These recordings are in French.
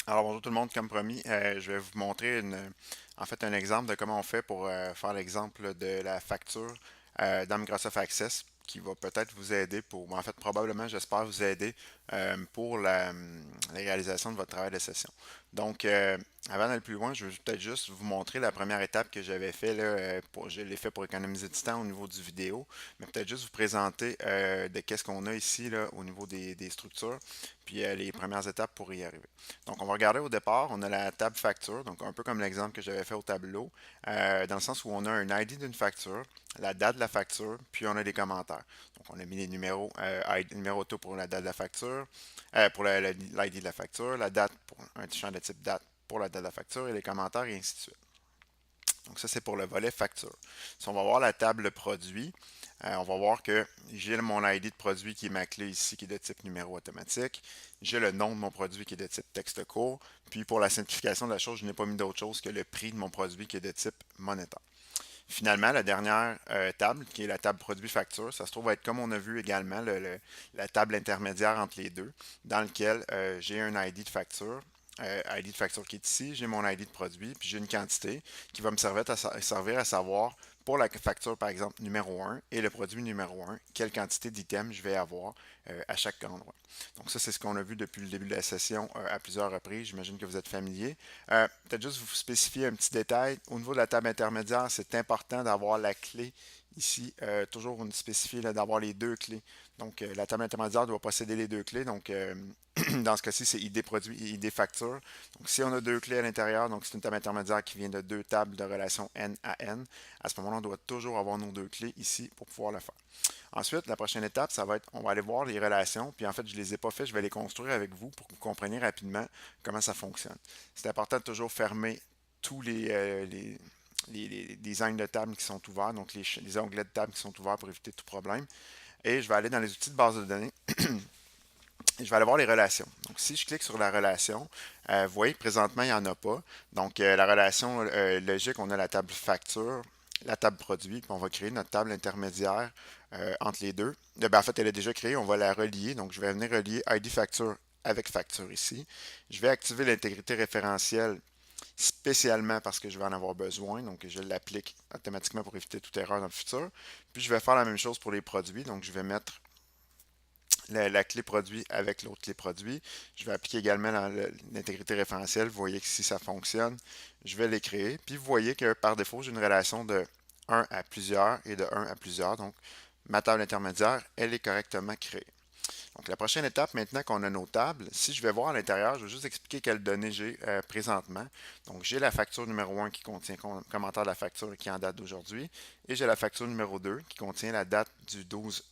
Alors bonjour tout le monde, comme promis, je vais vous montrer un exemple de comment on fait pour faire l'exemple de la facture dans Microsoft Access qui va peut-être vous aider pour, en fait probablement, j'espère vous aider pour la réalisation de votre travail de session. Donc, avant d'aller plus loin, je vais peut-être juste vous montrer la première étape que j'avais fait là, je l'ai fait pour économiser du temps au niveau du vidéo, mais peut-être juste vous présenter de qu'est-ce qu'on a ici là, au niveau des structures, puis les premières étapes pour y arriver. Donc, on va regarder au départ, on a la table facture, donc un peu comme l'exemple que j'avais fait au tableau, dans le sens où on a un ID d'une facture, la date de la facture, puis on a des commentaires. Donc, on a mis les numéros, numéro auto pour la date de la facture, pour l'ID de la facture, la date pour un champ de type date pour la date de la facture et les commentaires et ainsi de suite. Donc, ça, c'est pour le volet facture. Si on va voir la table produit, on va voir que j'ai mon ID de produit qui est ma clé ici, qui est de type numéro automatique. J'ai le nom de mon produit qui est de type texte court. Puis pour la simplification de la chose, je n'ai pas mis d'autre chose que le prix de mon produit qui est de type monétaire. Finalement, la dernière table, qui est la table produit-facture, ça se trouve être comme on a vu également la table intermédiaire entre les deux, dans lequel j'ai un ID de facture. ID de facture qui est ici, j'ai mon ID de produit, puis j'ai une quantité qui va me servir à savoir pour la facture, par exemple, numéro 1 et le produit numéro 1, quelle quantité d'items je vais avoir à chaque endroit. Donc ça, c'est ce qu'on a vu depuis le début de la session à plusieurs reprises. J'imagine que vous êtes familier. Peut-être juste vous spécifier un petit détail. Au niveau de la table intermédiaire, c'est important d'avoir la clé ici. Toujours une spécifier d'avoir les deux clés. Donc, la table intermédiaire doit posséder les deux clés. Donc, dans ce cas-ci, c'est ID produit et ID facture. Donc, si on a deux clés à l'intérieur, donc c'est une table intermédiaire qui vient de deux tables de relation N à N, à ce moment-là, on doit toujours avoir nos deux clés ici pour pouvoir le faire. Ensuite, la prochaine étape, ça va être, on va aller voir les relations, puis en fait, je ne les ai pas fait, je vais les construire avec vous pour que vous compreniez rapidement comment ça fonctionne. C'est important de toujours fermer tous les angles de table qui sont ouverts, donc les onglets de table qui sont ouverts pour éviter tout problème. Et je vais aller dans les outils de base de données et je vais aller voir les relations. Donc, si je clique sur la relation, vous voyez que présentement, il n'y en a pas. Donc, la relation logique, on a la table facture, la table produit, puis on va créer notre table intermédiaire entre les deux. En fait, elle est déjà créée, on va la relier. Donc, je vais venir relier ID facture avec facture ici. Je vais activer l'intégrité référentielle spécialement parce que je vais en avoir besoin. Donc, je l'applique automatiquement pour éviter toute erreur dans le futur. Puis, je vais faire la même chose pour les produits. Donc, je vais mettre la clé produit avec l'autre clé produit. Je vais appliquer également l'intégrité référentielle. Vous voyez que si ça fonctionne, je vais les créer. Puis vous voyez que par défaut, j'ai une relation de 1 à plusieurs et de 1 à plusieurs. Donc, ma table intermédiaire, elle est correctement créée. Donc, la prochaine étape, maintenant qu'on a nos tables, si je vais voir à l'intérieur, je vais juste expliquer quelles données j'ai présentement. Donc, j'ai la facture numéro 1 qui contient commentaire de la facture qui est en date d'aujourd'hui. Et j'ai la facture numéro 2 qui contient la date du 12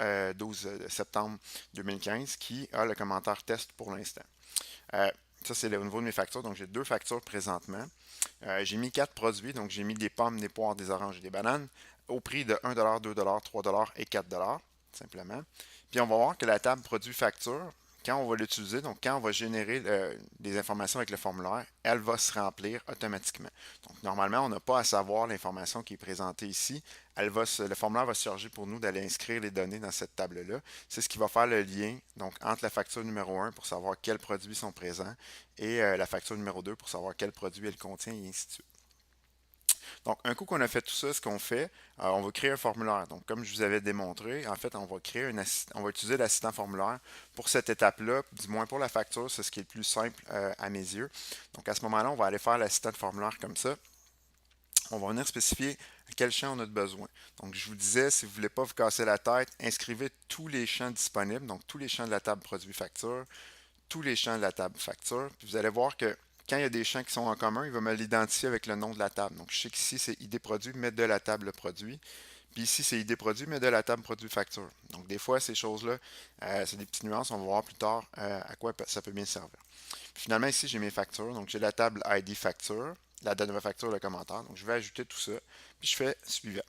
septembre 2015 qui a le commentaire test pour l'instant. Ça, c'est au niveau de mes factures. Donc, j'ai deux factures présentement. J'ai mis quatre produits. Donc, j'ai mis des pommes, des poires, des oranges et des bananes au prix de 1$, 2$, 3$ et 4$, simplement. Puis, on va voir que la table produit facture, quand on va l'utiliser, donc quand on va générer des informations avec le formulaire, elle va se remplir automatiquement. Donc, normalement, on n'a pas à savoir l'information qui est présentée ici. Le formulaire va se charger pour nous d'aller inscrire les données dans cette table-là. C'est ce qui va faire le lien donc, entre la facture numéro 1 pour savoir quels produits sont présents et la facture numéro 2 pour savoir quel produit elle contient et ainsi de suite. Donc, un coup qu'on a fait tout ça, ce qu'on fait, on va créer un formulaire. Donc, comme je vous avais démontré, en fait, on va utiliser l'assistant formulaire pour cette étape-là, du moins pour la facture, c'est ce qui est le plus simple à mes yeux. Donc, à ce moment-là, on va aller faire l'assistant de formulaire comme ça. On va venir spécifier quel champ on a de besoin. Donc, je vous disais, si vous ne voulez pas vous casser la tête, inscrivez tous les champs disponibles, donc tous les champs de la table produit-facture, tous les champs de la table facture. Puis vous allez voir que quand il y a des champs qui sont en commun, il va me l'identifier avec le nom de la table. Donc, je sais qu'ici, c'est ID produit, mais de la table produit. Puis ici, c'est ID produit, mais de la table produit facture. Donc, des fois, ces choses-là, c'est des petites nuances. On va voir plus tard à quoi ça peut bien servir. Puis finalement, ici, j'ai mes factures. Donc, j'ai la table ID facture, la date de ma facture, le commentaire. Donc, je vais ajouter tout ça. Puis, je fais suivant.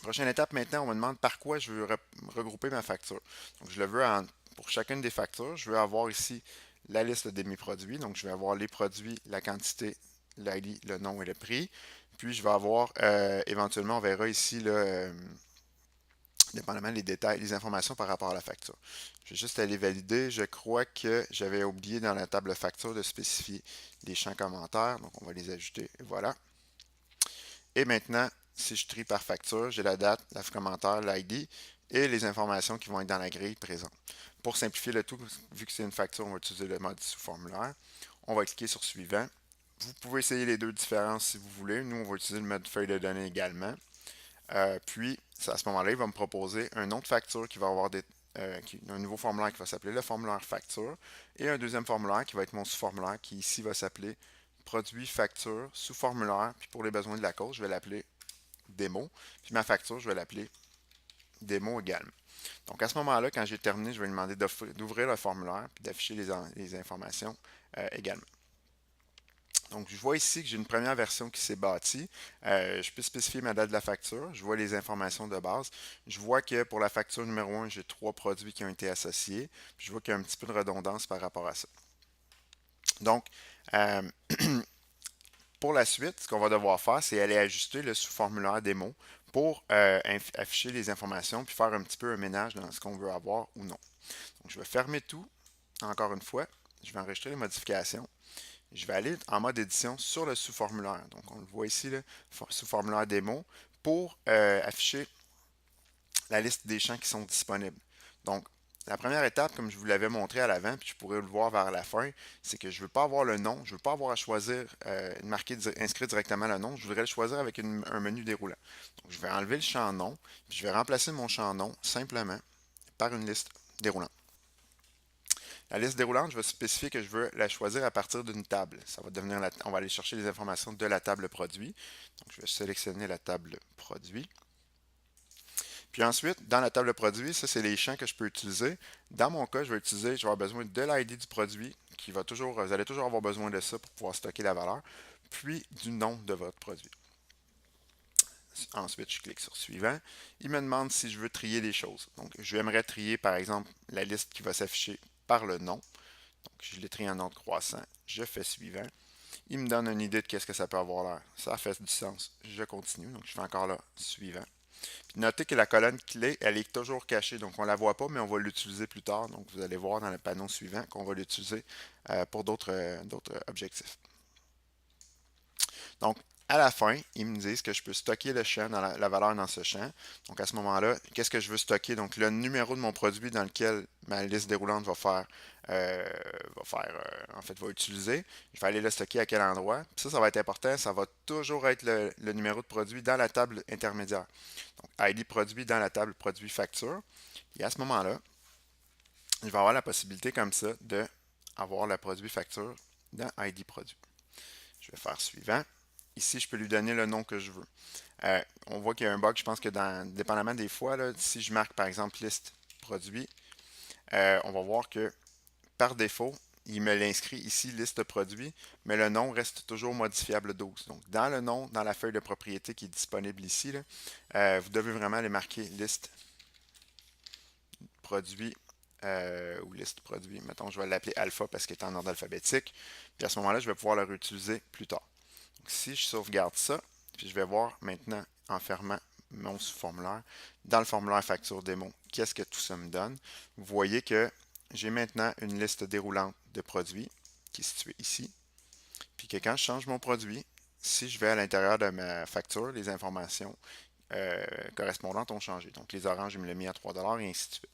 Prochaine étape, maintenant, on me demande par quoi je veux regrouper ma facture. Donc, je le veux pour chacune des factures. Je veux avoir ici la liste de mes produits. Donc, je vais avoir les produits, la quantité, l'ID, le nom et le prix. Puis, je vais avoir, éventuellement, on verra ici, là, dépendamment des détails, les informations par rapport à la facture. Je vais juste aller valider. Je crois que j'avais oublié dans la table facture de spécifier les champs commentaires. Donc, on va les ajouter. Et voilà. Et maintenant, si je trie par facture, j'ai la date, le commentaire, l'ID et les informations qui vont être dans la grille présente. Pour simplifier le tout, vu que c'est une facture, on va utiliser le mode sous-formulaire. On va cliquer sur Suivant. Vous pouvez essayer les deux différences si vous voulez. Nous, on va utiliser le mode feuille de données également. Puis, à ce moment-là, il va me proposer un autre facture qui va avoir un nouveau formulaire qui va s'appeler le formulaire facture et un deuxième formulaire qui va être mon sous-formulaire qui ici va s'appeler produit facture sous-formulaire. Puis pour les besoins de la cause, je vais l'appeler démo. Puis ma facture, je vais l'appeler démo également. Donc à ce moment-là, quand j'ai terminé, je vais lui demander d'ouvrir le formulaire puis d'afficher les informations également. Donc, je vois ici que j'ai une première version qui s'est bâtie. Je peux spécifier ma date de la facture. Je vois les informations de base. Je vois que pour la facture numéro 1, j'ai 3 produits qui ont été associés. Puis je vois qu'il y a un petit peu de redondance par rapport à ça. Donc, euh, pour la suite, ce qu'on va devoir faire, c'est aller ajuster le sous-formulaire démo pour afficher les informations puis faire un petit peu un ménage dans ce qu'on veut avoir ou non. Donc, je vais fermer tout. Encore une fois, je vais enregistrer les modifications. Je vais aller en mode édition sur le sous-formulaire. Donc, on le voit ici, le sous-formulaire démo, pour afficher la liste des champs qui sont disponibles. Donc, la première étape, comme je vous l'avais montré à l'avant, puis je pourrais le voir vers la fin, c'est que je ne veux pas avoir le nom, je ne veux pas avoir à choisir, inscrire directement le nom, je voudrais le choisir avec un menu déroulant. Donc, je vais enlever le champ nom, puis je vais remplacer mon champ nom simplement par une liste déroulante. La liste déroulante, je vais spécifier que je veux la choisir à partir d'une table. Ça va devenir on va aller chercher les informations de la table produit. Donc, je vais sélectionner la table produit. Puis ensuite, dans la table produit, ça, c'est les champs que je peux utiliser. Dans mon cas, je vais avoir besoin de l'ID du produit, vous allez toujours avoir besoin de ça pour pouvoir stocker la valeur, puis du nom de votre produit. Ensuite, je clique sur Suivant. Il me demande si je veux trier des choses. Donc, j'aimerais trier, par exemple, la liste qui va s'afficher par le nom. Donc, je l'ai trié en ordre croissant. Je fais Suivant. Il me donne une idée de qu'est-ce que ça peut avoir l'air. Ça fait du sens. Je continue. Donc, je fais encore là Suivant. Puis notez que la colonne clé, elle est toujours cachée. Donc, on ne la voit pas, mais on va l'utiliser plus tard. Donc, vous allez voir dans le panneau suivant qu'on va l'utiliser pour d'autres objectifs. Donc, à la fin, ils me disent que je peux stocker le champ, la valeur dans ce champ. Donc, à ce moment-là, qu'est-ce que je veux stocker? Donc, le numéro de mon produit dans lequel ma liste déroulante va utiliser. Je vais aller le stocker à quel endroit. Puis ça va être important. Ça va toujours être le numéro de produit dans la table intermédiaire. Donc, ID produit dans la table produit facture. Et à ce moment-là, je vais avoir la possibilité comme ça d'avoir le produit facture dans ID produit. Je vais faire suivant. Ici, je peux lui donner le nom que je veux. On voit qu'il y a un bug, je pense que dépendamment des fois, là, si je marque par exemple liste produit, on va voir que par défaut, il me l'inscrit ici, liste produit, mais le nom reste toujours modifiable 12. Donc, dans le nom, dans la feuille de propriété qui est disponible ici, là, vous devez vraiment aller marquer liste produit ou liste produit. Mettons, je vais l'appeler alpha parce qu'il est en ordre alphabétique. Puis à ce moment-là, je vais pouvoir le réutiliser plus tard. Donc, si je sauvegarde ça, puis je vais voir maintenant en fermant mon sous-formulaire, dans le formulaire facture démo, qu'est-ce que tout ça me donne. Vous voyez que j'ai maintenant une liste déroulante de produits qui est située ici. Puis que quand je change mon produit, si je vais à l'intérieur de ma facture, les informations correspondantes ont changé. Donc les oranges, je me l'ai mis à 3 et ainsi de suite.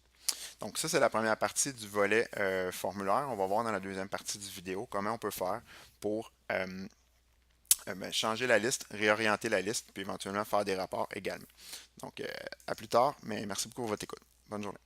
Donc ça, c'est la première partie du volet formulaire. On va voir dans la deuxième partie du vidéo comment on peut faire pour changer la liste, réorienter la liste, puis éventuellement faire des rapports également. Donc, à plus tard, mais merci beaucoup pour votre écoute. Bonne journée.